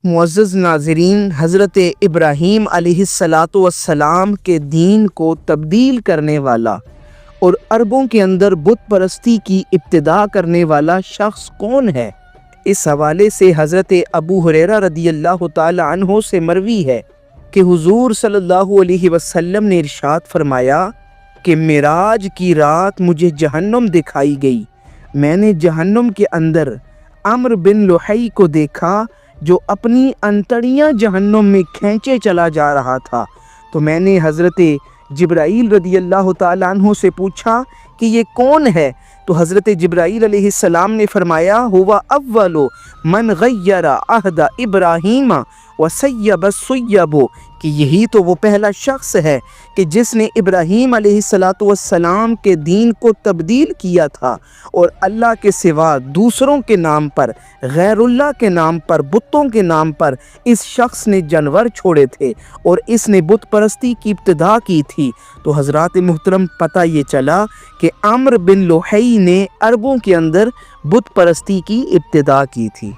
معزز ناظرین، حضرت ابراہیم علیہ الصلاۃ والسلام کے دین کو تبدیل کرنے والا اور عربوں کے اندر بت پرستی کی ابتدا کرنے والا شخص کون ہے؟ اس حوالے سے حضرت ابو ہریرہ رضی اللہ تعالی عنہ سے مروی ہے کہ حضور صلی اللہ علیہ وسلم نے ارشاد فرمایا کہ معراج کی رات مجھے جہنم دکھائی گئی۔ میں نے جہنم کے اندر عمرو بن لحی کو دیکھا جو اپنی انتڑیاں جہنم میں کھینچے چلا جا رہا تھا، تو میں نے حضرت جبرائیل رضی اللہ تعالیٰ عنہ سے پوچھا کہ یہ کون ہے؟ تو حضرت جبرائیل علیہ السلام نے فرمایا ہوا اول من غیر عہد ابراہیم وسیب السیب، کہ یہی تو وہ پہلا شخص ہے کہ جس نے ابراہیم علیہ السلام کے دین کو تبدیل کیا تھا اور اللہ کے سوا دوسروں کے نام پر، غیر اللہ کے نام پر، بتوں کے نام پر اس شخص نے جانور چھوڑے تھے اور اس نے بت پرستی کی ابتدا کی تھی۔ تو حضرات محترم، پتہ یہ چلا کہ عمرو بن لحی نے عربوں کے اندر بت پرستی کی ابتدا کی تھی۔